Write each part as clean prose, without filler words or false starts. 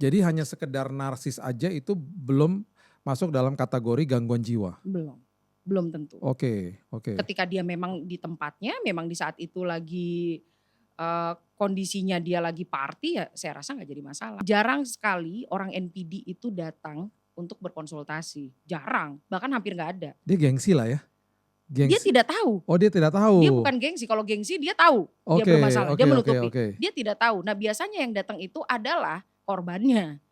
Jadi hanya sekedar narsis aja itu belum masuk dalam kategori gangguan jiwa. Belum tentu. Oke. Ketika dia memang di tempatnya, memang di saat itu lagi kondisinya dia lagi party, ya saya rasa nggak jadi masalah. Jarang sekali orang NPD itu datang untuk berkonsultasi, jarang, bahkan hampir nggak ada. Dia gengsi lah ya. Dia tidak tahu. Oh, dia tidak tahu. Dia bukan gengsi, kalau gengsi dia tahu dia bermasalah, dia menutupi. Dia tidak tahu. Nah biasanya yang datang itu adalah korbannya.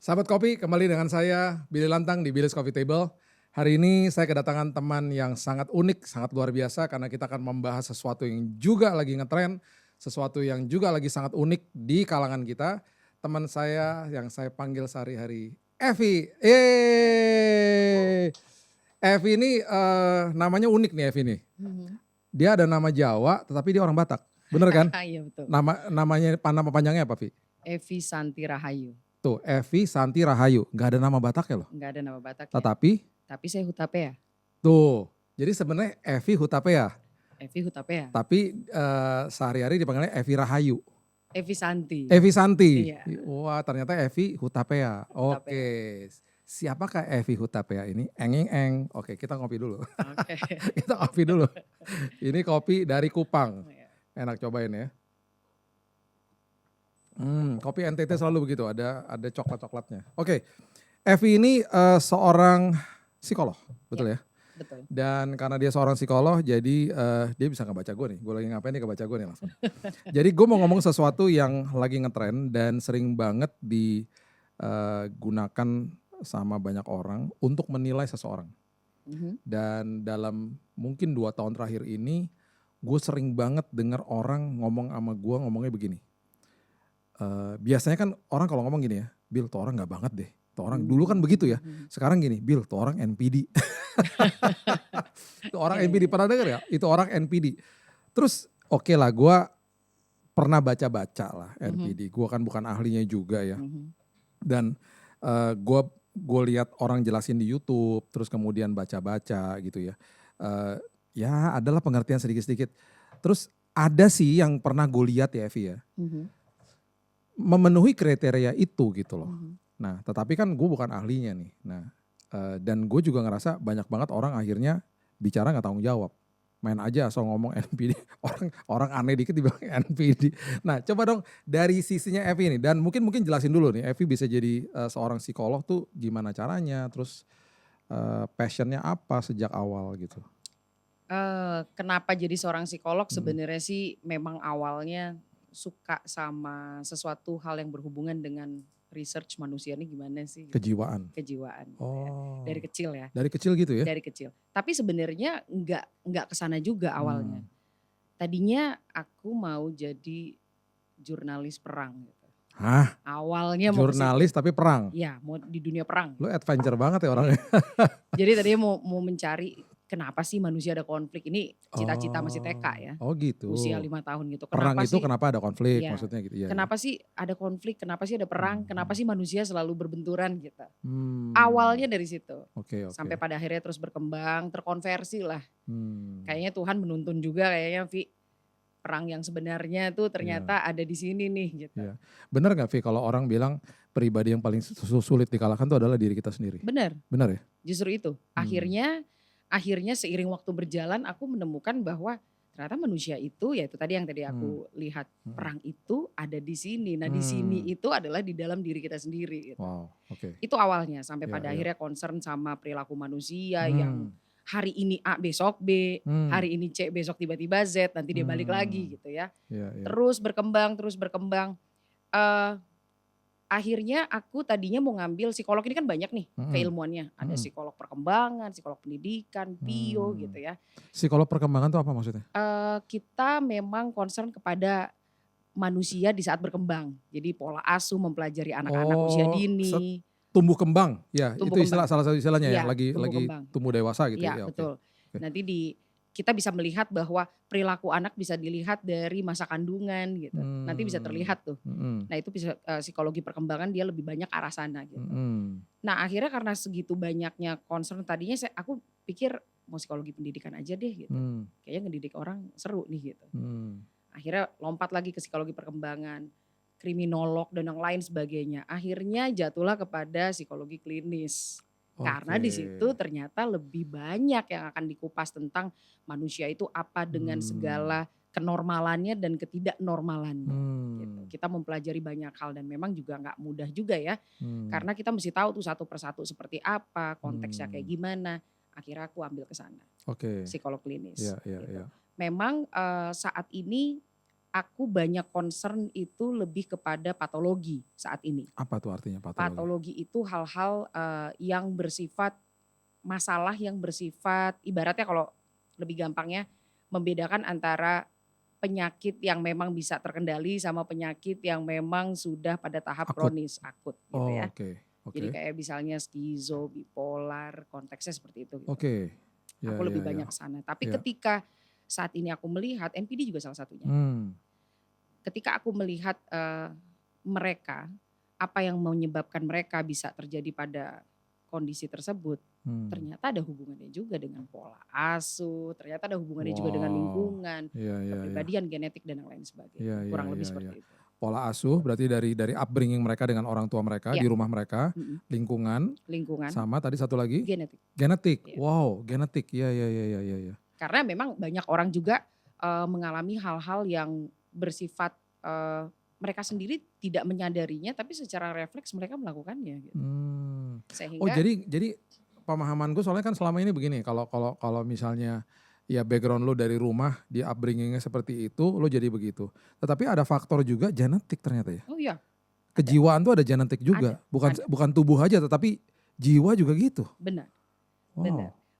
Sahabat Kopi, kembali dengan saya Billy Lantang di Billy's Coffee Table. Hari ini saya kedatangan teman yang sangat unik, sangat luar biasa karena kita akan membahas sesuatu yang juga lagi ngetren, sesuatu yang juga lagi sangat unik di kalangan kita. Teman saya yang saya panggil sehari-hari, Evi. Evi ini namanya unik nih Evi nih. Dia ada nama Jawa tetapi dia orang Batak, bener kan? Iya betul. Nama panjangnya apa Vi? Evi Santi Rahayu. Tuh, Evi Santi Rahayu, gak ada nama Bataknya loh. Gak ada nama Batak. Tapi saya Hutapea. Tuh, jadi sebenarnya Evi Hutapea. Evi Hutapea. Tapi sehari-hari dipanggilnya Evi Rahayu. Evi Santi. Evi Santi. Iya. Wah, ternyata Evi Hutapea. Oke. Siapakah Evi Hutapea ini? Eng. Oke, kita ngopi dulu. Oke. Kita ngopi dulu. Ini kopi dari Kupang. Enak, cobain ya. Kopi NTT selalu begitu, ada coklat-coklatnya. Oke, Evi ini seorang psikolog, betul ya? Betul. Dan karena dia seorang psikolog, jadi dia bisa ngebaca gue nih. Gue lagi ngapain dia kebaca gue nih langsung. Jadi gue mau ngomong sesuatu yang lagi ngetren dan sering banget digunakan sama banyak orang untuk menilai seseorang. Dan dalam mungkin 2 tahun terakhir ini, gue sering banget dengar orang ngomong sama gue ngomongnya begini. Biasanya kan orang kalau ngomong gini ya, Bill tuh orang gak banget deh. Tuh orang dulu kan begitu ya. Sekarang gini, Bill tuh orang NPD. Itu orang NPD, pernah denger ya? Itu orang NPD. Terus oke lah, gue pernah baca-baca lah NPD. Gue kan bukan ahlinya juga ya. Dan gue lihat orang jelasin di YouTube, terus kemudian baca-baca gitu ya. Ya adalah pengertian sedikit-sedikit. Terus ada sih yang pernah gue lihat ya Evi ya. Memenuhi kriteria itu gitu loh. Nah tetapi kan gue bukan ahlinya nih. Nah dan gue juga ngerasa banyak banget orang akhirnya bicara gak tanggung jawab. Main aja asal ngomong NPD. Orang aneh dikit dibilang NPD. Nah coba dong dari sisinya Evi nih. Dan mungkin jelasin dulu nih. Evi bisa jadi seorang psikolog tuh gimana caranya. Terus passionnya apa sejak awal gitu. Kenapa jadi seorang psikolog sebenarnya sih memang awalnya suka sama sesuatu hal yang berhubungan dengan research manusia ini gimana sih? Kejiwaan. Kejiwaan. Oh. Dari kecil ya. Dari kecil gitu ya? Dari kecil. Tapi sebenarnya nggak kesana juga awalnya. Tadinya aku mau jadi jurnalis perang. Gitu. Hah? Awalnya mau jurnalis tapi perang? Iya, mau di dunia perang. Lu adventure banget ya orangnya. Jadi tadinya mau mencari kenapa sih manusia ada konflik. Ini cita-cita masih TK ya. Oh gitu. Usia 5 tahun gitu. Perang itu kenapa ada konflik maksudnya gitu ya. Kenapa sih ada konflik, kenapa sih ada perang, kenapa sih manusia selalu berbenturan gitu. Awalnya dari situ. Okay. Sampai pada akhirnya terus berkembang, terkonversi lah. Kayaknya Tuhan menuntun juga kayaknya Vi. Perang yang sebenarnya tuh ternyata ada di sini nih gitu. Yeah. Benar gak Vi kalau orang bilang pribadi yang paling sulit dikalahkan itu adalah diri kita sendiri? Benar. Benar ya? Justru itu. Akhirnya seiring waktu berjalan aku menemukan bahwa ternyata manusia itu ya itu tadi yang aku lihat perang itu ada di sini. Nah di sini itu adalah di dalam diri kita sendiri. Gitu. Wow, okay. Itu awalnya sampai pada akhirnya concern sama perilaku manusia yang hari ini A besok B, hari ini C besok tiba-tiba Z, nanti dia balik lagi gitu ya. Terus berkembang. Akhirnya aku tadinya mau ngambil psikolog, ini kan banyak nih keilmuannya. Ada psikolog perkembangan, psikolog pendidikan, bio gitu ya. Psikolog perkembangan itu apa maksudnya? Kita memang concern kepada manusia di saat berkembang. Jadi pola asuh, mempelajari anak-anak usia dini. Tumbuh kembang, ya tumbuh itu salah satu istilahnya ya, lagi kembang. tumbuh dewasa gitu ya. Betul. Okay. Nanti kita bisa melihat bahwa perilaku anak bisa dilihat dari masa kandungan gitu. Nanti bisa terlihat tuh. Nah itu bisa psikologi perkembangan dia lebih banyak arah sana gitu. Nah akhirnya karena segitu banyaknya concern tadinya aku pikir mau psikologi pendidikan aja deh gitu. Kayaknya ngedidik orang seru nih gitu. Akhirnya lompat lagi ke psikologi perkembangan, kriminolog dan yang lain sebagainya. Akhirnya jatuhlah kepada psikologi klinis. Karena di situ ternyata lebih banyak yang akan dikupas tentang manusia itu apa dengan segala kenormalannya dan ketidaknormalannya. Gitu. Kita mempelajari banyak hal dan memang juga nggak mudah juga ya. Karena kita mesti tahu tuh satu persatu seperti apa, konteksnya kayak gimana. Akhirnya aku ambil ke sana. Psikolog klinis. Gitu. Memang saat ini aku banyak concern itu lebih kepada patologi saat ini. Apa tuh artinya patologi? Patologi itu hal-hal yang bersifat masalah yang bersifat ibaratnya kalau lebih gampangnya membedakan antara penyakit yang memang bisa terkendali sama penyakit yang memang sudah pada tahap kronis akut gitu ya. Jadi kayak misalnya skizo, bipolar, konteksnya seperti itu. Gitu. Aku lebih banyak ke sana. Tapi ketika saat ini aku melihat NPD juga salah satunya. Ketika aku melihat mereka, apa yang menyebabkan mereka bisa terjadi pada kondisi tersebut, ternyata ada hubungannya juga dengan pola asuh, ternyata ada hubungannya juga dengan lingkungan, kepribadian, genetik dan yang lain sebagainya. Kurang lebih seperti itu. Pola asuh berarti dari upbringing mereka dengan orang tua mereka di rumah mereka, lingkungan, sama tadi satu lagi genetik. Wow, genetik. Iya. Karena memang banyak orang juga mengalami hal-hal yang bersifat mereka sendiri tidak menyadarinya tapi secara refleks mereka melakukannya gitu. Sehingga jadi pemahaman gue soalnya kan selama ini begini, kalau misalnya ya background lo dari rumah, di upbringingnya seperti itu, lo jadi begitu. Tetapi ada faktor juga genetik ternyata ya. Oh iya. Kejiwaan tuh ada genetik juga, bukan tubuh aja tetapi jiwa juga gitu. Benar.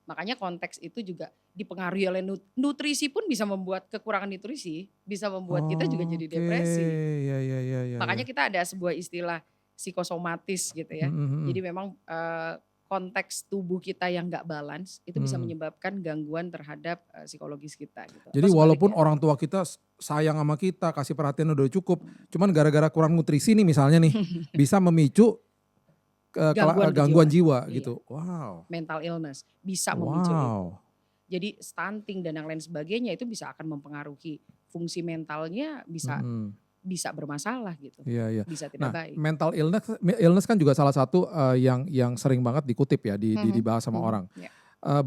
Makanya konteks itu juga dipengaruhi oleh nutrisi pun bisa membuat kekurangan nutrisi, bisa membuat kita juga jadi depresi. Makanya kita ada sebuah istilah psikosomatis gitu ya. Jadi memang konteks tubuh kita yang gak balance itu bisa menyebabkan gangguan terhadap psikologis kita. Gitu. Jadi walaupun orang tua kita sayang sama kita, kasih perhatian udah cukup, cuman gara-gara kurang nutrisi nih misalnya nih, bisa memicu gangguan jiwa gitu. Wow. Mental illness bisa memicu itu. Jadi stunting dan yang lain sebagainya itu bisa akan mempengaruhi fungsi mentalnya bisa bermasalah gitu. Bisa tidak baik. Mental illness kan juga salah satu yang sering banget dikutip ya dibahas sama orang.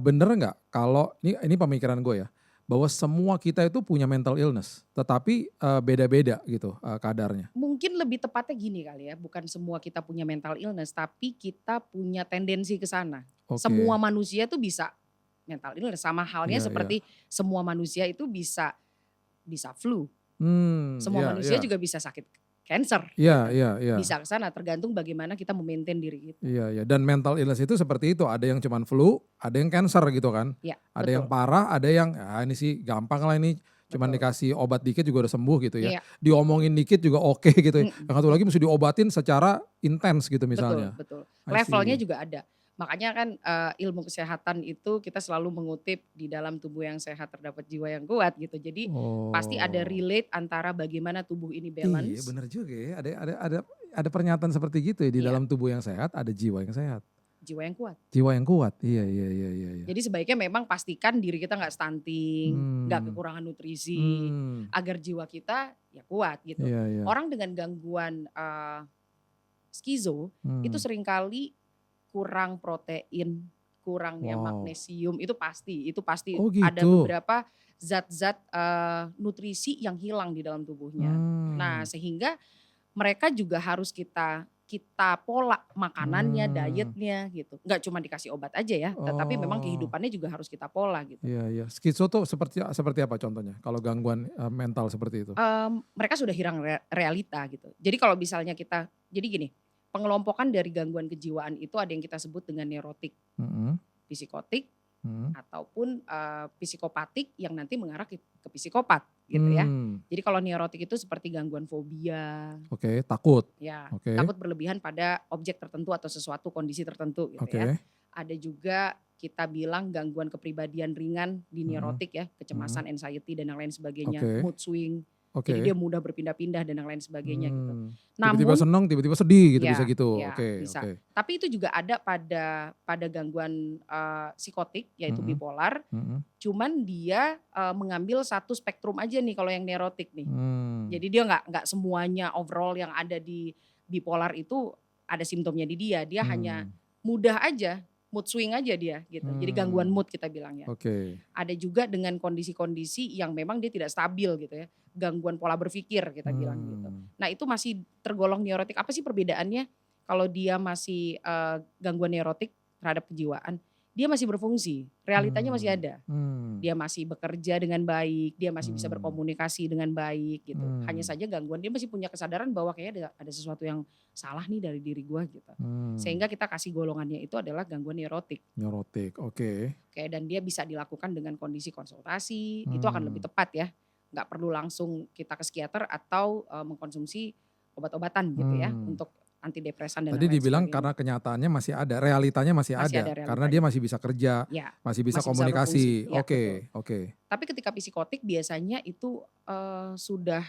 Bener nggak kalau ini pemikiran gue ya, bahwa semua kita itu punya mental illness, tetapi beda-beda gitu kadarnya. Mungkin lebih tepatnya gini kali ya, bukan semua kita punya mental illness, tapi kita punya tendensi ke sana. Semua manusia itu bisa mental illness, sama halnya seperti semua manusia itu bisa flu. Semua manusia juga bisa sakit cancer. Bisa ke sana, tergantung bagaimana kita memaintain diri kita. Dan mental illness itu seperti itu, ada yang cuman flu, ada yang cancer gitu kan. Ada yang parah, ada yang ini sih gampang lah ini, cuman dikasih obat dikit juga udah sembuh gitu ya. Diomongin dikit juga oke gitu ya. Yang satu lagi mesti diobatin secara intens gitu misalnya. Betul. Levelnya juga ada. Makanya kan ilmu kesehatan itu kita selalu mengutip di dalam tubuh yang sehat terdapat jiwa yang kuat gitu. Jadi pasti ada relate antara bagaimana tubuh ini balance. Iya benar juga ya, ada pernyataan seperti gitu ya, di dalam tubuh yang sehat ada jiwa yang sehat. Jiwa yang kuat. Jiwa yang kuat, iya. Jadi sebaiknya memang pastikan diri kita gak stunting, gak kekurangan nutrisi, agar jiwa kita ya kuat gitu. Orang dengan gangguan skizo itu seringkali kurang protein, kurangnya magnesium, itu pasti ada beberapa zat-zat nutrisi yang hilang di dalam tubuhnya. Nah, sehingga mereka juga harus kita pola makanannya, dietnya gitu. Enggak cuma dikasih obat aja ya, tetapi memang kehidupannya juga harus kita pola gitu. Iya. Skizo tuh seperti apa contohnya? Kalau gangguan mental seperti itu? Mereka sudah hilang realita gitu. Jadi kalau misalnya jadi gini, pengelompokan dari gangguan kejiwaan itu ada yang kita sebut dengan neurotik, psikotik, ataupun psikopatik yang nanti mengarah ke psikopat gitu ya. Jadi kalau neurotik itu seperti gangguan fobia. Takut. Ya, takut berlebihan pada objek tertentu atau sesuatu kondisi tertentu gitu ya. Ada juga kita bilang gangguan kepribadian ringan di Mm-mm. neurotik ya, kecemasan, anxiety dan yang lain sebagainya, Oke. mood swing. Jadi Oke. dia mudah berpindah-pindah dan yang lain sebagainya gitu. Tiba-tiba Namun senang, tiba-tiba sedih gitu, bisa ya, gitu. ya Oke, bisa. oke. Tapi itu juga ada pada gangguan psikotik yaitu Mm-mm. bipolar. Mm-mm. Cuman dia mengambil satu spektrum aja nih kalau yang neurotik nih. Hmm. Jadi dia nggak semuanya overall yang ada di bipolar itu ada simptomnya di dia. Dia hanya mudah aja, mood swing aja dia gitu. Jadi gangguan mood kita bilangnya. Oke. Ada juga dengan kondisi-kondisi yang memang dia tidak stabil gitu ya. Gangguan pola berpikir kita bilang gitu. Nah itu masih tergolong neurotik. Apa sih perbedaannya? Kalau dia masih gangguan neurotik terhadap kejiwaan, dia masih berfungsi, realitanya masih ada. Dia masih bekerja dengan baik, dia masih bisa berkomunikasi dengan baik gitu. Hanya saja gangguan dia masih punya kesadaran bahwa kayaknya ada sesuatu yang salah nih dari diri gue gitu. Sehingga kita kasih golongannya itu adalah gangguan neurotik. Neurotik, oke. Oke, dan dia bisa dilakukan dengan kondisi konsultasi, itu akan lebih tepat ya. Nggak perlu langsung kita ke psikiater atau mengkonsumsi obat-obatan gitu ya untuk antidepresan dan Tadi lain dibilang sebagainya. karena kenyataannya masih ada, realitanya masih Masih ada. ada Karena realitanya. dia masih bisa kerja, Ya, masih bisa masih bisa komunikasi. berfungsi. Ya, Oke, betul. oke. Tapi ketika psikotik biasanya itu sudah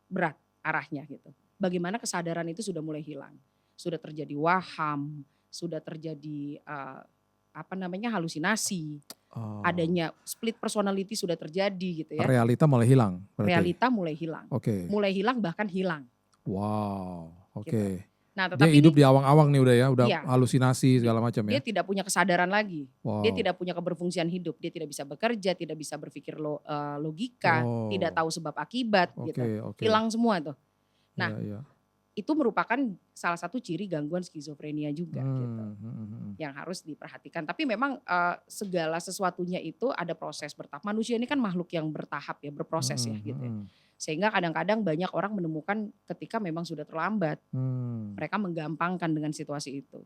berat arahnya gitu. Bagaimana kesadaran itu sudah mulai hilang. Sudah terjadi waham, sudah terjadi halusinasi. Adanya split personality sudah terjadi gitu ya. Realita mulai hilang berarti. Realita mulai hilang. Oke. Mulai hilang bahkan hilang. Wow, oke. Gitu. Nah, Dia tetapi hidup ini di awang-awang nih udah ya, udah iya, halusinasi segala macam ya. dia tidak punya kesadaran lagi. Wow. Dia tidak punya keberfungsian hidup. Dia tidak bisa bekerja, tidak bisa berpikir logika, tidak tahu sebab akibat gitu. Hilang semua tuh. Nah, itu merupakan salah satu ciri gangguan skizofrenia juga gitu. Yang harus diperhatikan. Tapi memang segala sesuatunya itu ada proses bertahap. Manusia ini kan makhluk yang bertahap ya, berproses ya gitu ya. Sehingga kadang-kadang banyak orang menemukan ketika memang sudah terlambat. Mereka menggampangkan dengan situasi itu.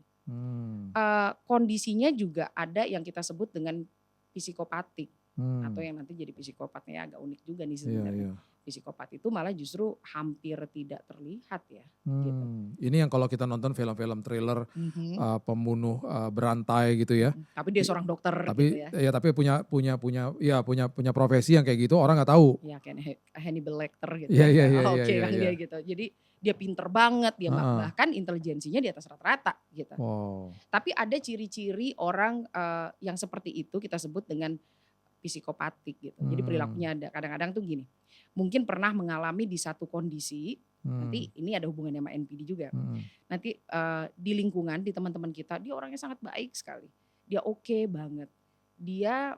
Kondisinya juga ada yang kita sebut dengan psikopatik. Atau yang nanti jadi psikopatnya agak unik juga nih sebenarnya. Psikopat itu malah justru hampir tidak terlihat ya. Gitu. Ini yang kalau kita nonton film-film thriller pembunuh berantai gitu ya. Tapi dia seorang dokter tapi, gitu ya. Ya tapi punya profesi yang kayak gitu orang nggak tahu. Ya kayak Hannibal Lecter gitu ya. Oke kan dia gitu. Jadi dia pinter banget, dia bahkan intelijensinya di atas rata-rata gitu. Wow. Tapi ada ciri-ciri orang yang seperti itu kita sebut dengan psikopatik gitu. Jadi perilakunya ada. Kadang-kadang tuh gini, mungkin pernah mengalami di satu kondisi, nanti ini ada hubungannya sama NPD juga. Nanti di lingkungan, di teman-teman kita, dia orangnya sangat baik sekali. Dia oke banget. Dia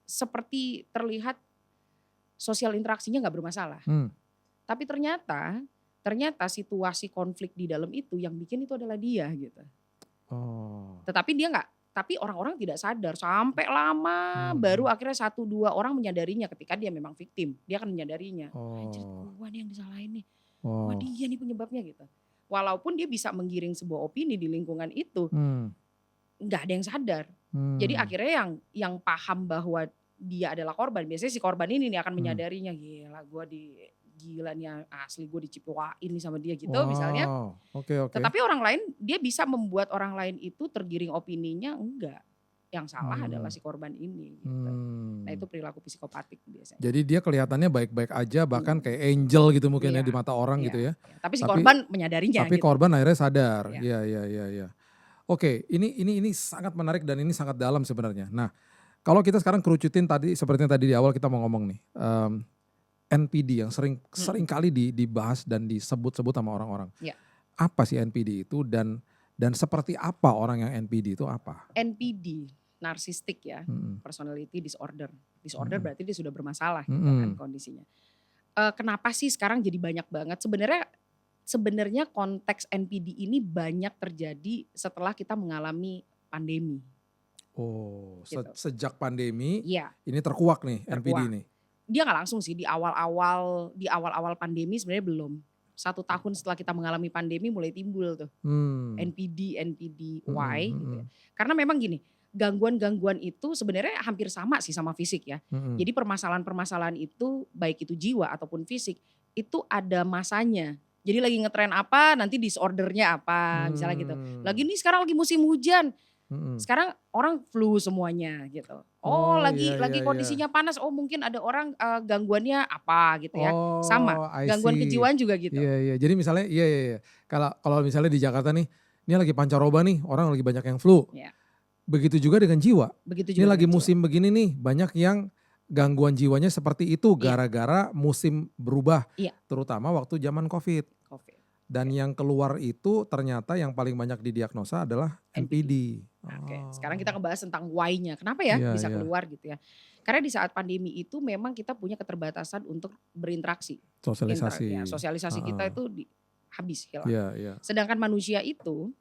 seperti terlihat sosial interaksinya gak bermasalah. Tapi ternyata situasi konflik di dalam itu yang bikin itu adalah dia gitu. Tetapi dia tapi orang-orang tidak sadar sampai lama baru akhirnya 1-2 orang menyadarinya ketika dia memang victim. Dia akan menyadarinya. Anjir gua nih yang disalahin nih. Wah dia nih penyebabnya gitu. Walaupun dia bisa menggiring sebuah opini di lingkungan itu. Nggak ada yang sadar. Jadi akhirnya yang paham bahwa dia adalah korban. Biasanya si korban ini nih akan menyadarinya. Gila gue gila nih asli gue dicipuain nih sama dia gitu misalnya. Okay. Tetapi orang lain dia bisa membuat orang lain itu tergiring opininya enggak. Yang salah adalah si korban ini gitu. Nah itu perilaku psikopatik biasanya. Jadi dia kelihatannya baik-baik aja bahkan kayak angel gitu mungkin ya di mata orang gitu ya. Tapi si korban menyadarinya Tapi gitu. korban akhirnya sadar. Iya. Oke, ini sangat menarik dan ini sangat dalam sebenarnya. Nah, kalau kita sekarang kerucutin tadi seperti yang tadi di awal kita mau ngomong nih. NPD yang sering kali dibahas dan disebut-sebut sama orang-orang. Ya. Apa sih NPD itu dan seperti apa orang yang NPD itu apa? NPD, narsistik ya, personality disorder. Disorder berarti dia sudah bermasalah gitu kan kondisinya. Kenapa sih sekarang jadi banyak banget? Sebenarnya konteks NPD ini banyak terjadi setelah kita mengalami pandemi. Gitu. Sejak pandemi ini terkuak nih NPD nih. Dia nggak langsung sih di awal-awal pandemi sebenarnya belum. 1 tahun setelah kita mengalami pandemi mulai timbul tuh NPD, why gitu ya. Karena memang gini, gangguan-gangguan itu sebenarnya hampir sama sih sama fisik ya. Jadi permasalahan-permasalahan itu baik itu jiwa ataupun fisik itu ada masanya. Jadi lagi ngetren apa nanti disordernya apa misalnya gitu. Lagi nih sekarang lagi musim hujan. Sekarang orang flu semuanya gitu. Oh, Oh, lagi iya iya lagi iya. kondisinya panas, oh mungkin ada orang gangguannya apa gitu ya. Sama, Oh, I gangguan see. kejiwaan juga gitu. Iya iya. Jadi misalnya iya iya iya. Kalau misalnya di Jakarta nih, ini lagi pancaroba nih, orang lagi banyak yang flu. Ya, Begitu juga dengan jiwa. begitu Ini juga lagi dengan jiwa. musim begini nih, banyak yang gangguan jiwanya seperti itu Iya, gara-gara musim berubah, iya, terutama waktu zaman Covid. COVID. Dan Oke, yang keluar itu ternyata yang paling banyak didiagnosa adalah NPD. NPD. Oke, sekarang Oh, kita ngebahas tentang why-nya. Kenapa ya iya bisa iya. keluar gitu ya? Karena di saat pandemi itu memang kita punya keterbatasan untuk berinteraksi. Ya, Sosialisasi. sosialisasi kita Heeh. itu habis hilang. Iya iya. Sedangkan manusia itu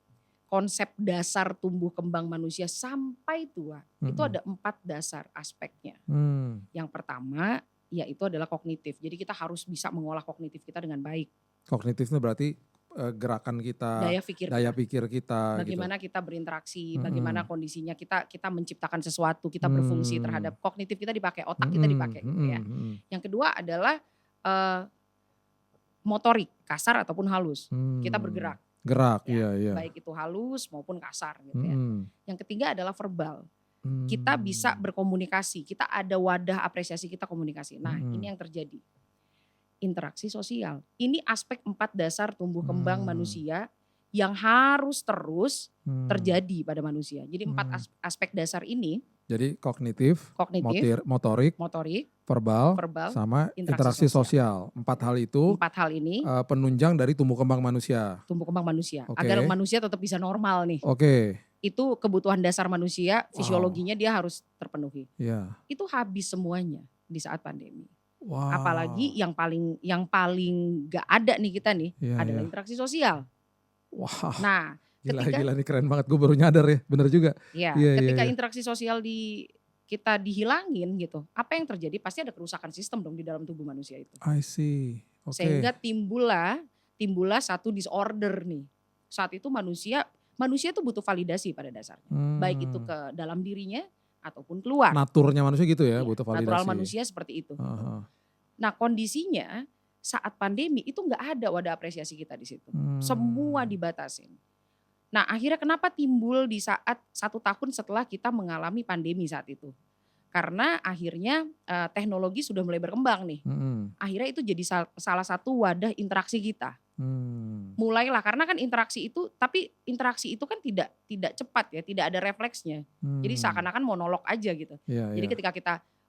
konsep dasar tumbuh kembang manusia sampai tua itu Mhm. ada 4 dasar aspeknya. Hmm. Yang pertama yaitu adalah kognitif. Jadi kita harus bisa mengolah kognitif kita dengan baik. Kognitif itu berarti gerakan kita, Daya pikir daya kita. pikir kita gitu. Bagaimana kita berinteraksi, bagaimana Mhm. kondisinya kita menciptakan sesuatu, kita berfungsi Hmm. terhadap kognitif kita dipakai, otak kita Mhm, dipakai gitu mhm, ya. mhm. Yang kedua adalah eh, motorik, kasar ataupun halus. Kita Hmm. bergerak Gerak, ya, iya iya. baik itu halus maupun kasar gitu ya. Mhm. Yang ketiga adalah verbal. Kita bisa Hmm. berkomunikasi, kita ada wadah apresiasi kita komunikasi. Nah, ini Mhm. yang terjadi. Interaksi sosial. Ini aspek 4 dasar tumbuh kembang Hmm. manusia yang harus terus Hmm. terjadi pada manusia. Jadi 4 Hmm. aspek dasar ini, Jadi kognitif, kognitif, motorik, motorik, verbal, verbal, sama interaksi interaksi sosial. sosial. 4 hal itu 4 hal ini penunjang dari tumbuh kembang manusia. tumbuh kembang manusia. Agar Oke, manusia tetap bisa normal nih. oke. Itu kebutuhan dasar manusia, Wow, fisiologinya dia harus terpenuhi. ya. Itu habis semuanya di saat pandemi. Apalagi Wow, yang paling gak ada nih kita nih iya adalah iya. interaksi sosial. Wah, Nah, gila ketika gila nih keren banget. Gue baru nyadar ya, bener juga. ya, Iya iya ketika iya. interaksi sosial kita dihilangin gitu, apa yang terjadi? Pasti ada kerusakan sistem dong di dalam tubuh manusia itu. I see. Oke. Sehingga timbullah satu disorder nih. Saat itu manusia tuh butuh validasi pada dasarnya. Baik itu Hmm. ke dalam dirinya ataupun keluar. Naturnya manusia gitu ya, Iya, butuh natural validasi. manusia seperti itu gitu. Heeh. Nah, kondisinya saat pandemi itu nggak ada wadah apresiasi kita di situ. Semua Hmm. dibatasin. Nah, akhirnya kenapa timbul di saat 1 tahun setelah kita mengalami pandemi saat itu? Karena akhirnya teknologi sudah mulai berkembang nih. Mhm. Akhirnya itu jadi salah satu wadah interaksi kita. Hmm. Mulailah karena kan interaksi itu, tapi interaksi itu kan tidak cepat ya, tidak ada refleksnya. Jadi Hmm. seakan-akan monolog aja gitu. Iya Jadi iya. ketika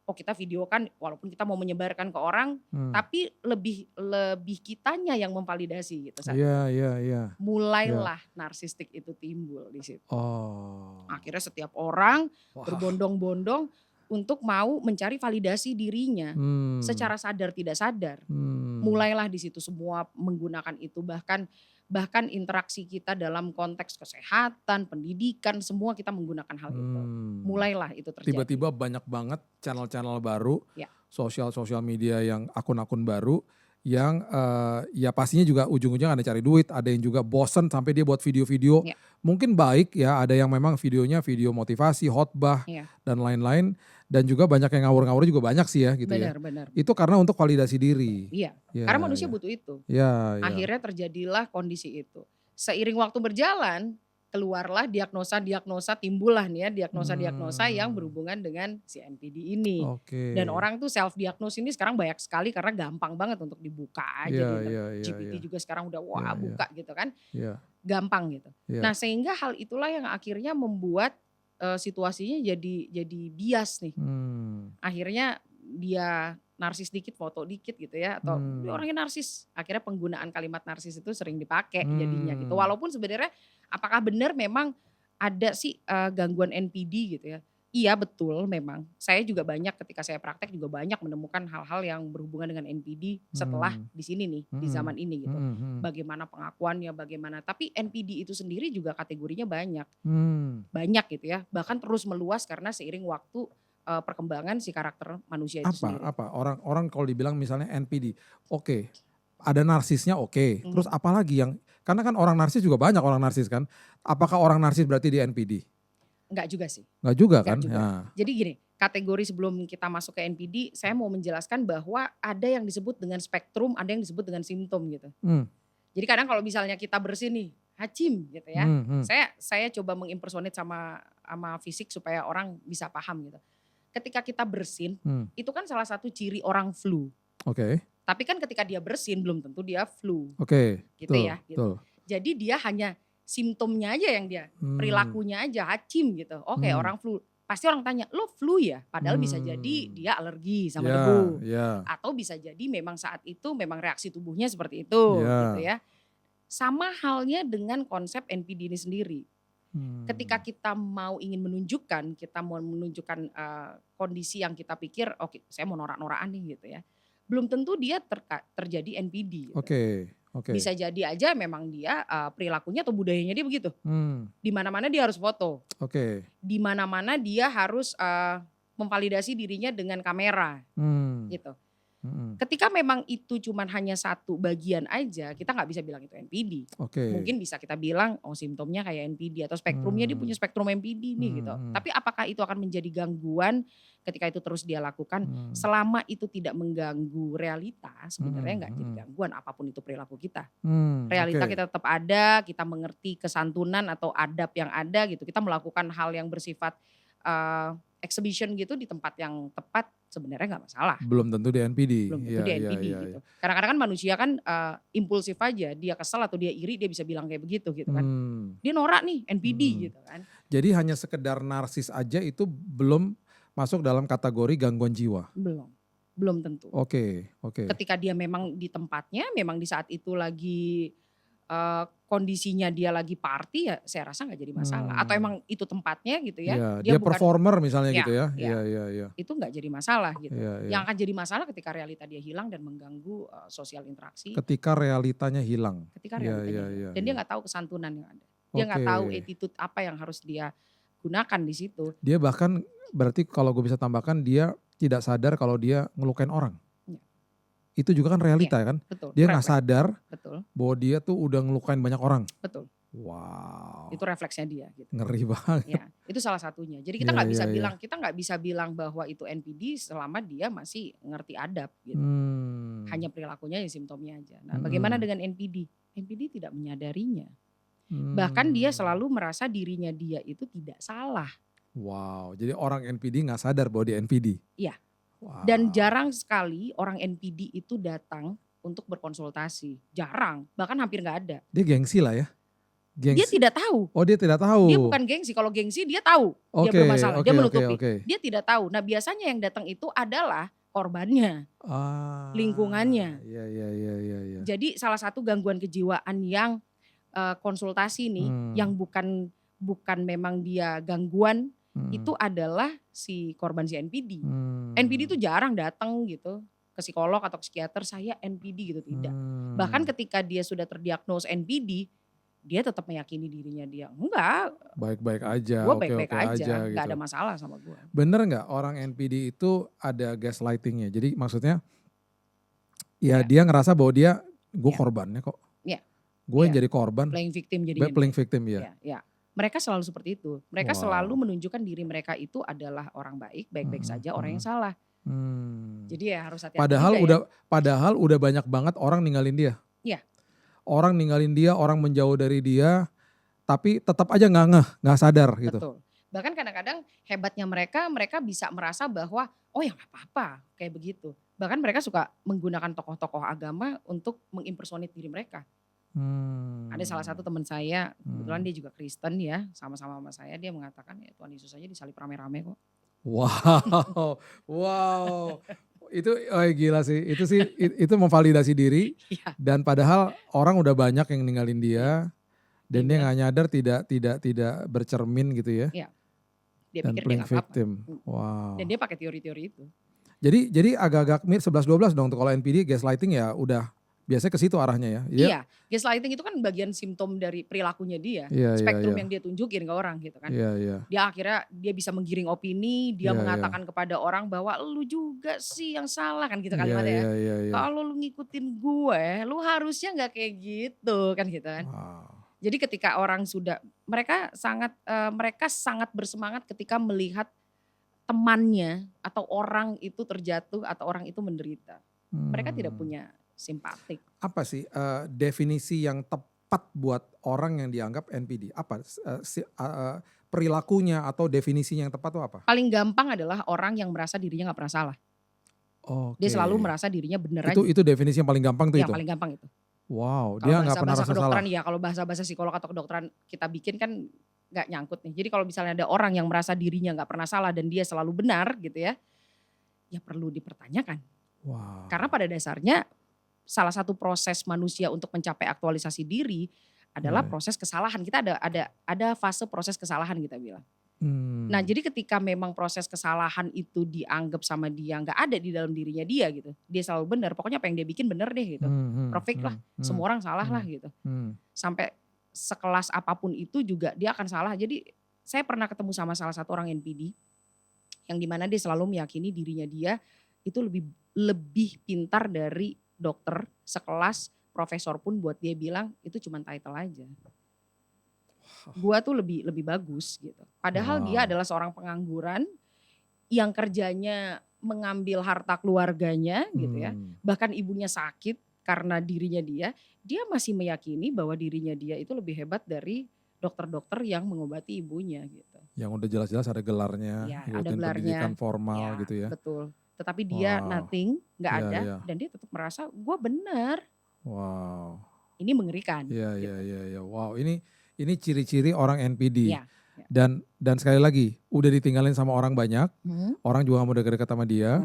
kita video kan walaupun kita mau menyebarkan ke orang, Hmm. tapi lebih kitanya yang memvalidasi gitu saat Iya itu. iya iya. Iya. Mulailah narsistik itu timbul di situ. Oh. Akhirnya setiap orang Wah. berbondong-bondong untuk mau mencari validasi dirinya Hmm. secara sadar tidak sadar. Hmm. Mulailah di situ semua menggunakan itu, bahkan interaksi kita dalam konteks kesehatan, pendidikan, semua kita menggunakan hal itu. Hmm. Mulailah itu terjadi. Tiba-tiba banyak banget channel-channel baru, Ya, sosial media yang akun-akun baru yang ya pastinya juga ujung-ujungnya ada cari duit, ada yang juga bosen sampai dia buat video-video ya, mungkin baik ya, ada yang memang videonya video motivasi, khotbah ya. dan lain-lain, dan juga banyak yang ngawur-ngawur juga banyak sih ya gitu ya. Benar. Itu karena untuk validasi diri. Iya, Ya karena manusia ya. butuh itu. Ya ya. Akhirnya terjadilah kondisi itu. Seiring waktu berjalan, keluarlah diagnosa-diagnosa, timbullah nih ya diagnosa-diagnosa yang Hmm. berhubungan dengan si NPD ini. Oke. Dan orang tuh self diagnose ini sekarang banyak sekali karena gampang banget untuk dibuka aja Iya di internet. iya iya GPT iya. juga sekarang udah Iya iya. buka gitu kan, Iya gampang gitu. iya. Nah, sehingga hal itulah yang akhirnya membuat situasinya jadi bias nih. Akhirnya dia narsis dikit, foto dikit gitu ya, atau dia orangnya narsis. Akhirnya penggunaan kalimat narsis itu sering dipakai jadinya gitu. Walaupun sebenarnya apakah benar memang ada sih gangguan NPD gitu ya. Iya betul memang. Saya juga banyak ketika saya praktek juga banyak menemukan hal-hal yang berhubungan dengan NPD setelah di sini nih, di zaman ini gitu. Bagaimana pengakuannya, bagaimana. Tapi NPD itu sendiri juga kategorinya banyak. Banyak gitu ya. Bahkan terus meluas karena seiring waktu perkembangan si karakter manusia itu sendiri. Apa orang kalau dibilang misalnya NPD, oke, ada narsisnya oke, terus Mhm. apalagi yang, karena kan orang narsis juga banyak orang narsis kan, apakah orang narsis berarti di NPD? Enggak juga sih. Enggak juga Enggak kan? juga. Ya. Jadi gini, kategori sebelum kita masuk ke NPD, saya mau menjelaskan bahwa ada yang disebut dengan spektrum, ada yang disebut dengan simptom gitu. Hmm. Jadi kadang kalau misalnya kita bersih nih, Hacim gitu ya. Hmm, hmm. Saya coba mengimpersonate sama fisik supaya orang bisa paham gitu. Ketika kita bersin, itu kan salah satu ciri orang flu. Oke. Tapi kan ketika dia bersin belum tentu dia flu. Oke. Gitu Betul, ya. Gitu. betul. Jadi dia hanya simptomnya aja yang dia, perilakunya aja hacim gitu. Oke, orang flu. Pasti orang tanya, lo flu ya? Padahal bisa jadi dia alergi sama debu. Atau bisa jadi memang saat itu memang reaksi tubuhnya seperti itu gitu ya. Sama halnya dengan konsep NPD ini sendiri. Ketika kita ingin menunjukkan, kondisi yang kita pikir, oke, saya mau norak-norakan nih gitu ya. Belum tentu dia terjadi NPD. Gitu. Oke. Bisa jadi aja memang dia perilakunya atau budayanya dia begitu. Di mana-mana dia harus foto. Di mana-mana dia harus memvalidasi dirinya dengan kamera, gitu. Ketika memang itu cuman hanya satu bagian aja, kita nggak bisa bilang itu NPD. Mungkin bisa kita bilang, oh simptomnya kayak NPD atau spektrumnya dia punya spektrum NPD nih gitu. Tapi apakah itu akan menjadi gangguan ketika itu terus dia lakukan? Selama itu tidak mengganggu realita, sebenarnya nggak jadi gangguan apapun itu perilaku kita. Realita kita tetap ada, kita mengerti kesantunan atau adab yang ada gitu. Kita melakukan hal yang bersifat exhibition gitu di tempat yang tepat, sebenarnya nggak masalah. Belum tentu di NPD. Belum tentu di NPD gitu. Kadang-kadang kan manusia kan impulsif aja, dia kesel atau dia iri dia bisa bilang kayak begitu gitu kan. Dia norak nih NPD gitu kan. Jadi hanya sekedar narsis aja itu belum masuk dalam kategori gangguan jiwa? Belum tentu. Oke. Ketika dia memang di tempatnya, memang di saat itu lagi kondisinya dia lagi party ya saya rasa nggak jadi masalah. Atau emang itu tempatnya gitu ya. Dia performer misalnya gitu ya. Itu nggak jadi masalah gitu. Yang akan jadi masalah ketika realita dia hilang dan mengganggu sosial interaksi. Ketika realitanya hilang. Dan dia nggak tahu kesantunan yang ada. Dia nggak tahu attitude apa yang harus dia gunakan di situ. Dia bahkan berarti kalau gue bisa tambahkan dia tidak sadar kalau dia ngelukain orang. Itu juga kan realita kan. Betul. Dia nggak sadar bahwa dia tuh udah ngelukain banyak orang. Betul. Wow. Itu refleksnya dia. Gitu. Ngeri banget. Ya, itu salah satunya. Jadi kita nggak bisa bilang bahwa itu NPD selama dia masih ngerti adab. Gitu. Hanya perilakunya ya simptomnya aja. Nah, bagaimana dengan NPD? NPD tidak menyadarinya. Bahkan dia selalu merasa dirinya dia itu tidak salah. Wow. Jadi orang NPD nggak sadar bahwa dia NPD. Iya. Wow. Dan jarang sekali orang NPD itu datang untuk berkonsultasi. Jarang, bahkan hampir nggak ada. Dia gengsi lah ya? Dia tidak tahu. Oh dia tidak tahu? Dia bukan gengsi, kalau gengsi dia tahu. Dia bermasalah, dia menutupi. Dia tidak tahu. Nah biasanya yang datang itu adalah korbannya, lingkungannya. Iya. Jadi salah satu gangguan kejiwaan yang konsultasi nih, yang bukan memang dia gangguan, itu adalah si korban si NPD. NPD itu jarang datang gitu ke psikolog atau ke psikiater, saya NPD gitu, tidak. Bahkan ketika dia sudah terdiagnos NPD, dia tetap meyakini dirinya dia, enggak. Baik-baik aja, gue baik-baik aja, gitu. Gak ada masalah sama gue. Bener gak orang NPD itu ada gaslightingnya? Jadi maksudnya ya dia ngerasa bahwa gue korbannya kok. Gue yang jadi korban. Playing victim jadinya. Playing victim ya. Mereka selalu seperti itu. Mereka selalu menunjukkan diri mereka itu adalah orang baik-baik saja, orang yang salah. Jadi ya harus hati-hati. Padahal udah banyak banget orang ninggalin dia. Iya. Orang ninggalin dia, orang menjauh dari dia, tapi tetap aja nggak sadar gitu. Betul. Bahkan kadang-kadang hebatnya mereka bisa merasa bahwa oh ya nggak apa-apa kayak begitu. Bahkan mereka suka menggunakan tokoh-tokoh agama untuk mengimpersonate diri mereka. Ada salah satu teman saya, kebetulan dia juga Kristen ya, sama-sama sama saya, dia mengatakan ya Tuhan Yesus aja disalib rame-rame kok. Wow. Itu gila sih. Itu memvalidasi diri. Dan padahal orang udah banyak yang ninggalin dia dan dia nggak nyadar, tidak bercermin gitu ya. Iya. Dia dan pikir playing dia victim. apa-apa. Wow. Dan dia pakai teori-teori itu. Jadi agak-agak mirip 11-12 dong tuh kalau NPD gaslighting ya udah biasanya ke situ arahnya ya. Iya, gaslighting itu kan bagian simptom dari perilakunya dia. Spektrum yang dia tunjukin ke orang gitu kan. Dia akhirnya dia bisa menggiring opini, dia mengatakan kepada orang bahwa lu juga sih yang salah kan gitu kalimatnya ya. Kalau lu ngikutin gue, lu harusnya gak kayak gitu kan gitu kan. Jadi ketika orang mereka sangat bersemangat ketika melihat temannya atau orang itu terjatuh atau orang itu menderita. Mereka tidak punya simpatik. Apa sih definisi yang tepat tepat buat orang yang dianggap NPD? Apa perilakunya atau definisinya yang tepat itu apa? Paling gampang adalah orang yang merasa dirinya nggak pernah salah. Dia Oke. selalu merasa dirinya bener aja. Itu definisi yang paling gampang tuh Yang itu? paling gampang itu. Wow, Kalau dia nggak pernah bahasa-bahasa rasa salah? kedokteran ya, kalau bahasa-bahasa psikolog atau kedokteran kita bikin kan nggak nyangkut nih. Jadi kalau misalnya ada orang yang merasa dirinya nggak pernah salah dan dia selalu benar gitu ya perlu dipertanyakan. Karena Wow. pada dasarnya salah satu proses manusia untuk mencapai aktualisasi diri adalah Iya. proses kesalahan. Kita ada fase proses kesalahan kita bilang. Nah, Hmm. jadi ketika memang proses kesalahan itu dianggap sama dia nggak ada di dalam dirinya dia gitu. Dia selalu benar, pokoknya apa yang dia bikin benar deh gitu. Perfect lah, semua orang salah lah gitu. Sampai sekelas apapun itu juga dia akan salah. Jadi saya pernah ketemu sama salah satu orang NPD yang dimana dia selalu meyakini dirinya dia itu lebih pintar dari dokter sekelas profesor pun buat dia bilang itu cuma title aja. Gua tuh lebih bagus gitu. Padahal dia Wow. adalah seorang pengangguran yang kerjanya mengambil harta keluarganya gitu ya. Bahkan ibunya sakit karena dirinya dia masih meyakini bahwa dirinya dia itu lebih hebat dari dokter-dokter yang mengobati ibunya gitu. Yang udah jelas-jelas ada gelarnya, Ya, ada ikutin pendidikan gelarnya. formal Ya, gitu ya. betul. Tetapi dia Wow. nothing, nggak Iya, ada iya. dan dia tetap merasa gua benar. Wow. Ini mengerikan. Iya, gitu. iya. Wow, ini ciri-ciri orang NPD. Iya. Dan sekali lagi, udah ditinggalin sama orang banyak, orang juga gak mau deket-deket sama dia,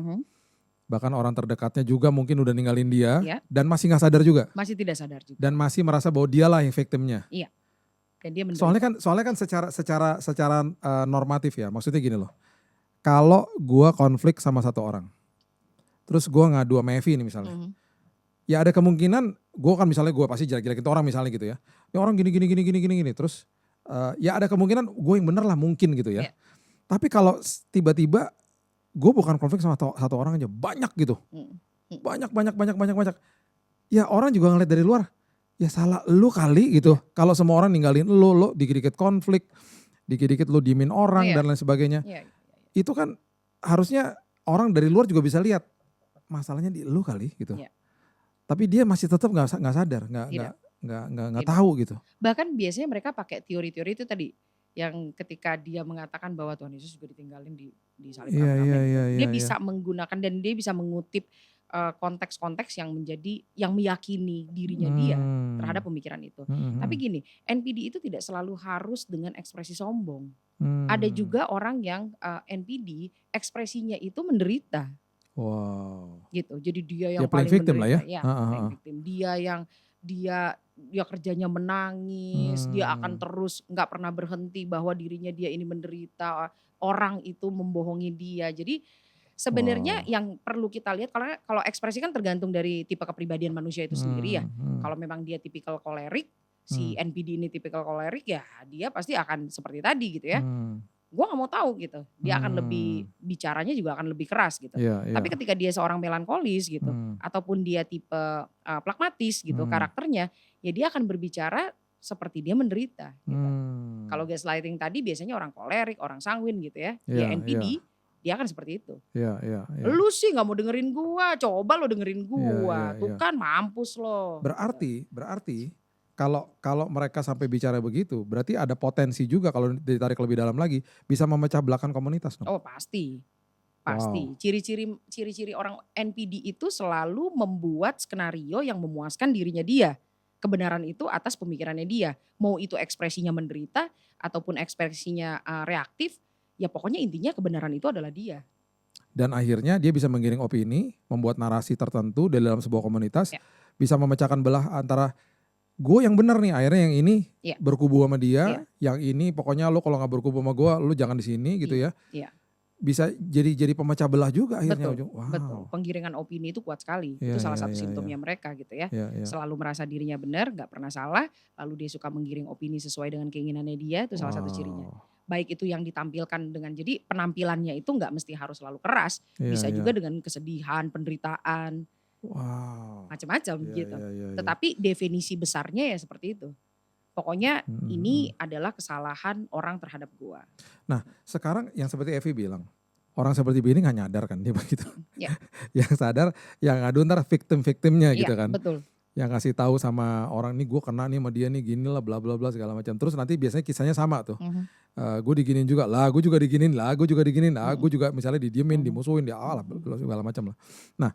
bahkan orang terdekatnya juga mungkin udah ninggalin dia, Iya. dan masih gak sadar juga. Masih tidak sadar juga. Dan masih merasa bahwa dialah yang victimnya. Iya. Dan dia menderita. Soalnya kan secara normatif ya, maksudnya gini loh. Kalau gua konflik sama satu orang, terus gua ngadu sama Evi nih misalnya. Ya ada kemungkinan gue kan misalnya gue pasti jelek-jelekin orang misalnya gitu ya. Ya orang gini. Terus ya ada kemungkinan gue yang bener lah mungkin gitu ya. Yeah. Tapi kalau tiba-tiba gue bukan konflik sama satu orang aja. Banyak gitu. Banyak. Ya orang juga ngeliat dari luar. Ya salah lu kali gitu. Kalau semua orang ninggalin lu dikit-dikit konflik. Dikit-dikit lu diemin orang dan lain sebagainya. Itu kan harusnya orang dari luar juga bisa lihat. Masalahnya di lu kali gitu. Yeah. Tapi dia masih tetap nggak sadar, nggak tahu gitu. Bahkan biasanya mereka pakai teori-teori itu tadi, yang ketika dia mengatakan bahwa Tuhan Yesus juga ditinggalin di salib Abraham. Dia bisa menggunakan dan dia bisa mengutip konteks-konteks yang meyakini dirinya dia terhadap pemikiran itu. Tapi gini, NPD itu tidak selalu harus dengan ekspresi sombong. Ada juga orang yang NPD ekspresinya itu menderita. Wow. Gitu. Jadi dia yang paling paling victim menderita. lah ya. Paling victim. Dia yang dia kerjanya menangis, dia akan terus nggak pernah berhenti bahwa dirinya dia ini menderita, orang itu membohongi dia. Jadi sebenarnya yang perlu kita lihat kalau ekspresi kan tergantung dari tipe kepribadian manusia itu sendiri ya. Kalau memang dia tipikal kolerik, si NPD ini tipikal kolerik ya dia pasti akan seperti tadi gitu ya. Gue gak mau tahu gitu, dia akan lebih bicaranya juga akan lebih keras gitu. Tapi ketika dia seorang melankolis gitu, ataupun dia tipe pragmatis gitu karakternya, ya dia akan berbicara seperti dia menderita gitu. Kalau gaslighting tadi biasanya orang kolerik, orang sanguin gitu ya, dia NPD, dia akan seperti itu. Lu sih gak mau dengerin gua, coba lo dengerin gua, tuh kan mampus lo. Berarti kalau mereka sampai bicara begitu, berarti ada potensi juga kalau ditarik lebih dalam lagi bisa memecah belahkan komunitas dong. Oh pasti. Wow. Ciri-ciri orang NPD itu selalu membuat skenario yang memuaskan dirinya dia. Kebenaran itu atas pemikirannya dia. Mau itu ekspresinya menderita ataupun ekspresinya reaktif, ya pokoknya intinya kebenaran itu adalah dia. Dan akhirnya dia bisa menggiring opini, membuat narasi tertentu dalam sebuah komunitas, bisa memecahkan belah antara gue yang benar nih, akhirnya yang ini berkubu sama dia, yang ini pokoknya lo kalau nggak berkubu sama gue, lo jangan di sini gitu ya. Bisa jadi pemecah belah juga akhirnya. Betul. Penggiringan opini itu kuat sekali. Itu salah satu simptomnya mereka gitu ya. Selalu merasa dirinya benar, nggak pernah salah, lalu dia suka menggiring opini sesuai dengan keinginannya dia, itu salah satu cirinya. Baik itu yang ditampilkan dengan, jadi penampilannya itu nggak mesti harus selalu keras, bisa juga dengan kesedihan, penderitaan. Macam-macam gitu. Tetapi definisi besarnya ya seperti itu. Pokoknya ini adalah kesalahan orang terhadap gua. Nah sekarang yang seperti Evi bilang, orang seperti Bini gak nyadar kan dia begitu. Yang sadar yang ngadu ntar victim-victimnya gitu kan. Betul. yang ngasih tahu sama orang nih gue kena nih sama dia nih gini lah bla bla bla segala macam. Terus nanti biasanya kisahnya sama tuh. Gue diginin juga lah, gue juga diginin lah, gue juga diginin lah, gue juga misalnya didiemin, dimusuhin, segala macam lah. Nah,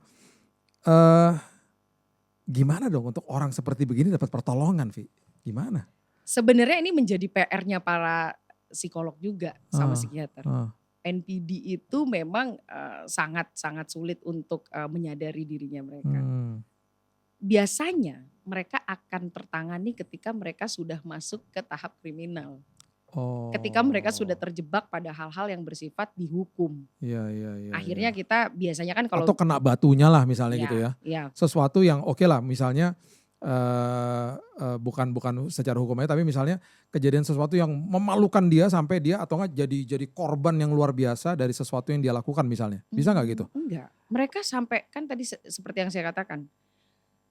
gimana dong untuk orang seperti begini dapat pertolongan, Vi? Gimana? Sebenarnya ini menjadi PR-nya para psikolog juga sama psikiater. NPD itu memang sangat sulit untuk menyadari dirinya mereka. Biasanya mereka akan tertangani ketika mereka sudah masuk ke tahap kriminal. Ketika mereka sudah terjebak pada hal-hal yang bersifat dihukum. Iya. Akhirnya kita biasanya kan kalau atau kena batunya lah misalnya gitu ya. Iya. Sesuatu yang oke lah misalnya bukan secara hukumnya tapi misalnya kejadian sesuatu yang memalukan dia sampai dia atau enggak jadi korban yang luar biasa dari sesuatu yang dia lakukan misalnya. Bisa nggak gitu? Enggak. Mereka sampai kan tadi seperti yang saya katakan.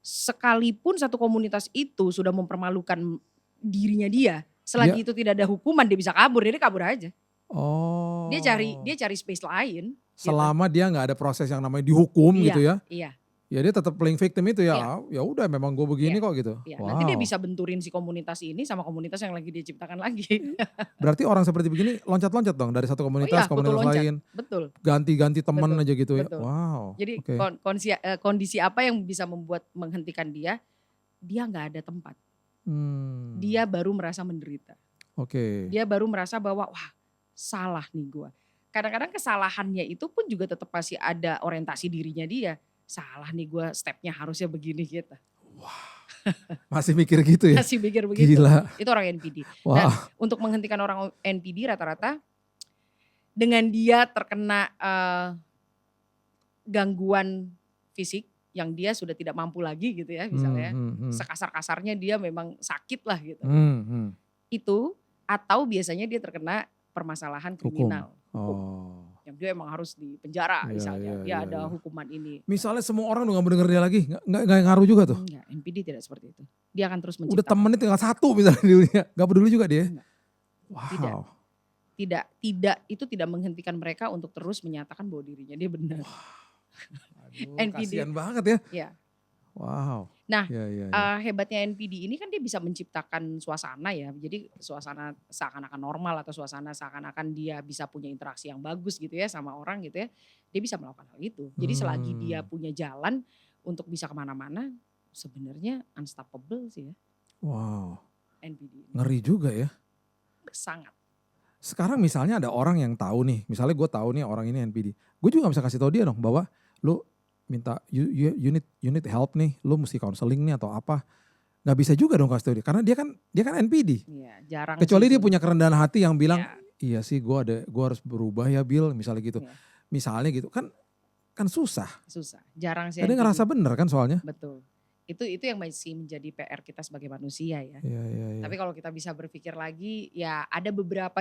Sekalipun satu komunitas itu sudah mempermalukan dirinya dia, selagi itu tidak ada hukuman dia bisa kabur, dia kabur aja. Dia cari space lain. Selama dia nggak ada proses yang namanya dihukum gitu ya. Iya. Ya dia tetap playing victim itu ya. Ya udah memang gue begini kok gitu. Wow. Nanti dia bisa benturin si komunitas ini sama komunitas yang lagi dia ciptakan lagi. Berarti orang seperti begini loncat-loncat dong dari satu komunitas komunitas lain. Betul. Ganti-ganti teman aja gitu ya. Wow. Jadi kondisi apa yang bisa membuat menghentikan dia? Dia nggak ada tempat. Dia baru merasa menderita. Dia baru merasa bahwa wah salah nih gue. Kadang-kadang kesalahannya itu pun juga tetap masih ada orientasi dirinya dia. Salah nih gue stepnya harusnya begini gitu. Wah, masih mikir gitu ya? Masih mikir begitu. Gila. Itu orang NPD. Wow. Dan untuk menghentikan orang NPD rata-rata dengan dia terkena gangguan fisik yang dia sudah tidak mampu lagi gitu ya misalnya. Sekasar-kasarnya dia memang sakit lah gitu. Itu atau biasanya dia terkena permasalahan kriminal. Yang dia emang harus di penjara misalnya. Dia ada hukuman ini. Misalnya semua orang udah gak mau denger dia lagi. Gak ngaruh juga tuh? Enggak, NPD tidak seperti itu. Dia akan terus menciptakan. Udah temennya tinggal satu misalnya di dunia. Gak peduli juga dia? Enggak. Wow. Tidak, itu tidak menghentikan mereka untuk terus menyatakan bahwa dirinya dia benar. Aduh, kasihan banget ya. Iya. Wow. Nah, hebatnya NPD ini kan dia bisa menciptakan suasana ya. Jadi suasana seakan-akan normal atau suasana seakan-akan dia bisa punya interaksi yang bagus gitu ya sama orang gitu ya. Dia bisa melakukan hal itu. Jadi selagi dia punya jalan untuk bisa kemana-mana sebenarnya unstoppable sih ya. Wow. NPD. Ngeri juga ya. Sangat. Sekarang misalnya ada orang yang tahu nih. Misalnya gue tahu nih orang ini NPD. Gue juga gak bisa kasih tahu dia dong bahwa lu minta you need help nih, lu mesti counseling nih atau apa. Gak bisa juga dong kasih tau dia, karena dia kan NPD. Iya, jarang. Kecuali dia punya kerendahan hati yang bilang, iya sih gue harus berubah ya Bill, misalnya gitu. Iya. Misalnya gitu, kan susah. Susah, jarang sih. Dia ngerasa bener kan soalnya. Betul. Itu yang masih menjadi PR kita sebagai manusia ya. Iya. Tapi kalau kita bisa berpikir lagi, ya ada beberapa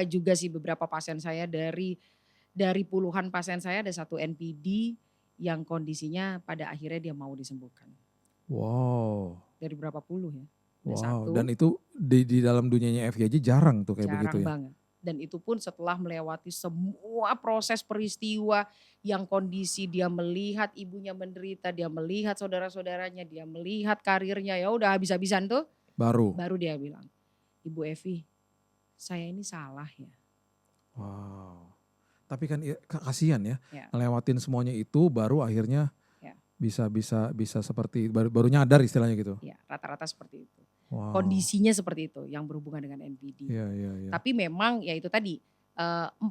pasien saya dari puluhan pasien saya ada satu NPD yang kondisinya pada akhirnya dia mau disembuhkan. Wow. Dari berapa puluh ya. Wow, dan itu di dalam dunianya FG aja jarang tuh kayak begitu ya. Jarang banget. Dan itu pun setelah melewati semua proses peristiwa yang kondisi dia melihat ibunya menderita, dia melihat saudara-saudaranya, dia melihat karirnya ya udah habis-habisan tuh. Baru dia bilang, Ibu Evi, saya ini salah ya. Wow. Tapi kan kasihan ya, ngelewatin semuanya itu baru akhirnya bisa seperti baru nyadar istilahnya gitu. Ya, rata-rata seperti itu. Wow. Kondisinya seperti itu yang berhubungan dengan NPD. Iya. Tapi memang ya itu tadi 4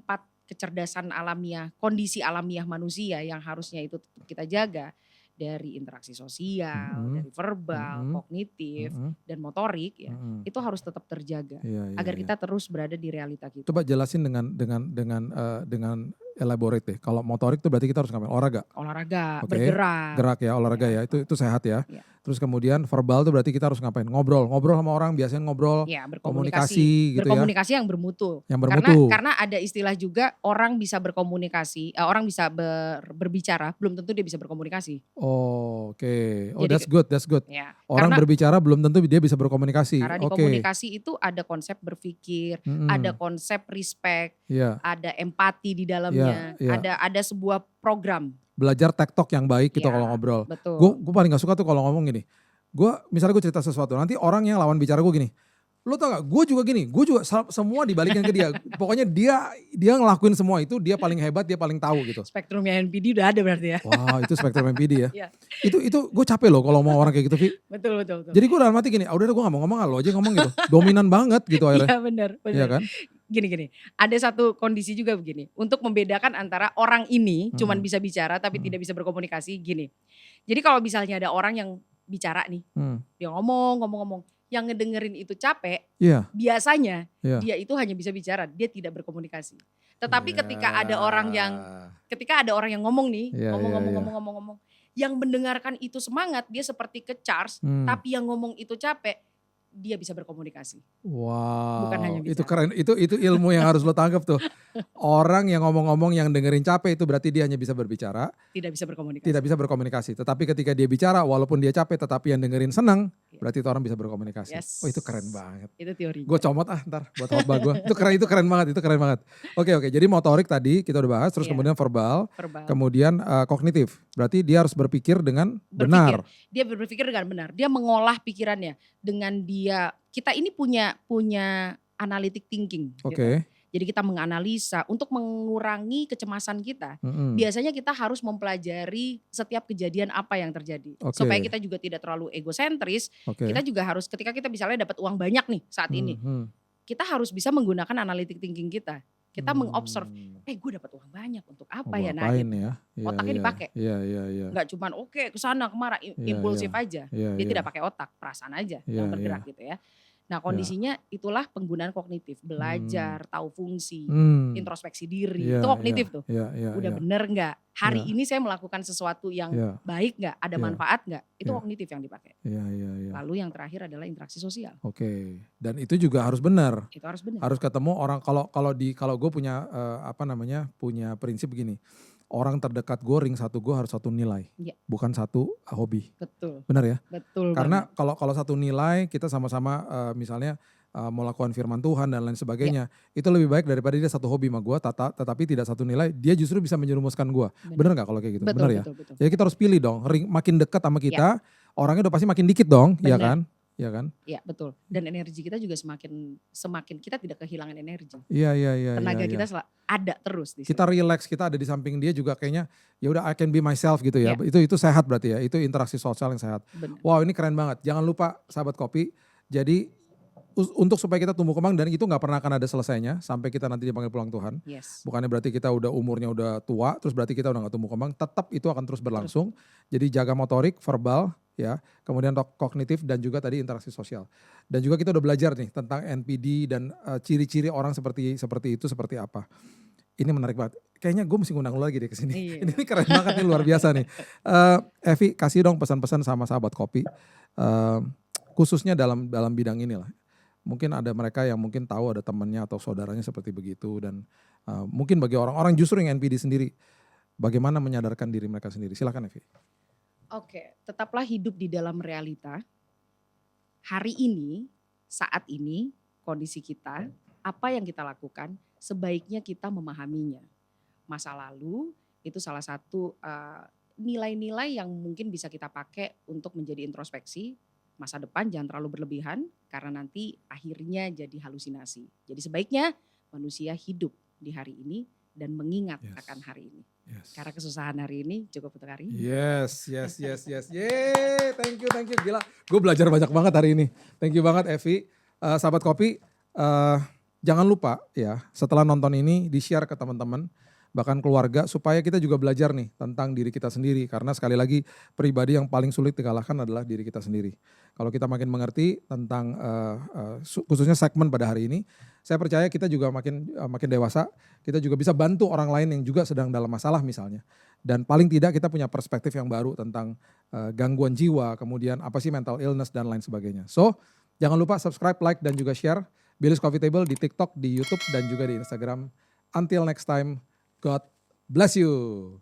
kecerdasan alamiah, kondisi alamiah manusia yang harusnya itu tetap kita jaga. Dari interaksi sosial, dari verbal, kognitif, dan motorik ya, itu harus tetap terjaga agar kita terus berada di realita kita. Coba jelasin dengan elaborate deh. Kalau motorik itu berarti kita harus ngapain? Olahraga, bergerak ya, olahraga ya. Itu sehat ya. Terus kemudian verbal itu berarti kita harus ngapain? Ngobrol sama orang, biasanya ngobrol, komunikasi gitu berkomunikasi yang bermutu. Karena ada istilah juga orang bisa berkomunikasi, orang bisa berbicara, belum tentu dia bisa berkomunikasi. Oke. That's good. Ya, orang berbicara belum tentu dia bisa berkomunikasi. Karena di komunikasi itu ada konsep berpikir, ada konsep respect, ada empati di dalamnya, ada sebuah program. Belajar tektok yang baik gitu kalau ngobrol. Betul. Gue paling gak suka tuh kalau ngomong gini, Misalnya gue cerita sesuatu, nanti orang yang lawan bicara gue gini, lo tau gak, gue juga gini, gue juga semua dibalikin ke dia. Pokoknya dia ngelakuin semua itu, dia paling hebat, dia paling tahu gitu. Spektrumnya NPD udah ada berarti ya. Wah, itu spektrum MPD ya. Iya. Itu gue capek loh kalau mau orang kayak gitu, Vi. Betul. Jadi gue dalam hati gini, udah gue gak mau ngomong, lo aja ngomong gitu. Dominan banget gitu akhirnya. Iya benar. Iya kan? Gini, ada satu kondisi juga begini. Untuk membedakan antara orang ini cuman bisa bicara tapi tidak bisa berkomunikasi gini. Jadi kalau misalnya ada orang yang bicara nih, dia ngomong, yang ngedengerin itu capek, biasanya dia itu hanya bisa bicara, dia tidak berkomunikasi. Tetapi ketika ada orang yang ngomong nih, ngomong, yang mendengarkan itu semangat, dia seperti ke-charge, tapi yang ngomong itu capek, dia bisa berkomunikasi. Wow, Bukan hanya bicara. itu keren, itu ilmu yang harus lo tangkap tuh. Orang yang ngomong-ngomong yang dengerin capek itu berarti dia hanya bisa berbicara. Tidak bisa berkomunikasi. Tidak bisa berkomunikasi, tetapi ketika dia bicara walaupun dia capek tetapi yang dengerin senang, berarti itu orang bisa berkomunikasi. Yes. Oh itu keren banget. Itu teori. Gue comot ntar buat khotbah gue. Itu keren banget. Oke, jadi motorik tadi kita udah bahas, terus kemudian verbal. Kemudian kognitif. Berarti dia harus berpikir dengan benar. Dia berpikir dengan benar. Dia mengolah pikirannya dengan kita ini punya analytic thinking. Oke. Gitu. Jadi kita menganalisa untuk mengurangi kecemasan kita. Biasanya kita harus mempelajari setiap kejadian apa yang terjadi. Supaya kita juga tidak terlalu egosentris. Kita juga harus ketika kita misalnya dapat uang banyak nih saat ini. Kita harus bisa menggunakan analytic thinking kita. Kita mengobserv, gue dapat uang banyak untuk apa ya? Nah, otaknya dipakai. Nggak cuman kesana kemari impulsif aja. Dia tidak pakai otak, perasaan aja yang bergerak gitu ya. Nah kondisinya itulah penggunaan kognitif, belajar, tahu fungsi, introspeksi diri, itu kognitif tuh. Udah bener nggak? Hari ini saya melakukan sesuatu yang baik nggak? Ada manfaat nggak? Itu kognitif yang dipakai. Lalu yang terakhir adalah interaksi sosial. Dan itu juga harus benar. Itu harus benar. Harus ketemu orang. Kalau gue punya punya prinsip begini. Orang terdekat gue, ring satu gue harus satu nilai, bukan satu hobi. Betul. Benar ya? Betul. Karena kalau satu nilai kita sama-sama misalnya mau lakukan firman Tuhan dan lain sebagainya, itu lebih baik daripada dia satu hobi sama gue, tetapi tidak satu nilai, dia justru bisa menjerumuskan gue. Benar nggak kalau kayak gitu? Benar ya? Betul. Jadi kita harus pilih dong, ring makin dekat sama kita, orangnya udah pasti makin dikit dong, ya kan? Iya kan? Iya betul. Dan energi kita juga semakin kita tidak kehilangan energi. Iya. Tenaga kita ada terus di situ. Kita relax, kita ada di samping dia juga kayaknya ya udah I can be myself gitu ya. Itu sehat berarti ya. Itu interaksi sosial yang sehat. Bener. Wow, ini keren banget. Jangan lupa sahabat kopi. Jadi untuk supaya kita tumbuh kembang dan itu nggak pernah akan ada selesainya sampai kita nanti dipanggil pulang Tuhan. Bukannya berarti kita umurnya udah tua terus berarti kita udah nggak tumbuh kembang. Tetap itu akan terus berlangsung. Jadi jaga motorik, verbal, ya, kemudian kognitif dan juga tadi interaksi sosial. Dan juga kita udah belajar nih tentang NPD dan ciri-ciri orang seperti itu seperti apa. Ini menarik banget. Kayaknya gue mesti ngundang lo lagi deh ke sini. Ini keren banget nih, luar biasa nih. Evi, kasih dong pesan-pesan sama sahabat kopi. Khususnya dalam bidang inilah. Mungkin ada mereka yang mungkin tahu ada temannya atau saudaranya seperti begitu dan mungkin bagi orang-orang justru yang NPD sendiri bagaimana menyadarkan diri mereka sendiri. Silakan Evi. Oke, tetaplah hidup di dalam realita. Hari ini, saat ini, kondisi kita, apa yang kita lakukan, sebaiknya kita memahaminya. Masa lalu itu salah satu nilai-nilai yang mungkin bisa kita pakai untuk menjadi introspeksi. Masa depan jangan terlalu berlebihan karena nanti akhirnya jadi halusinasi. Jadi sebaiknya manusia hidup di hari ini dan mengingat akan hari ini. Karena kesusahan hari ini cukup untuk hari ini. Yes. Yeay, thank you. Gila, gue belajar banyak banget hari ini. Thank you banget Evi. Sahabat kopi, jangan lupa ya setelah nonton ini di-share ke teman-teman. Bahkan keluarga supaya kita juga belajar nih tentang diri kita sendiri. Karena sekali lagi pribadi yang paling sulit dikalahkan adalah diri kita sendiri. Kalau kita makin mengerti tentang khususnya segmen pada hari ini, saya percaya kita juga makin dewasa, kita juga bisa bantu orang lain yang juga sedang dalam masalah misalnya. Dan paling tidak kita punya perspektif yang baru tentang gangguan jiwa, kemudian apa sih mental illness dan lain sebagainya. So jangan lupa subscribe, like dan juga share Billy's Coffee Table di TikTok, di YouTube dan juga di Instagram. Until next time. God bless you.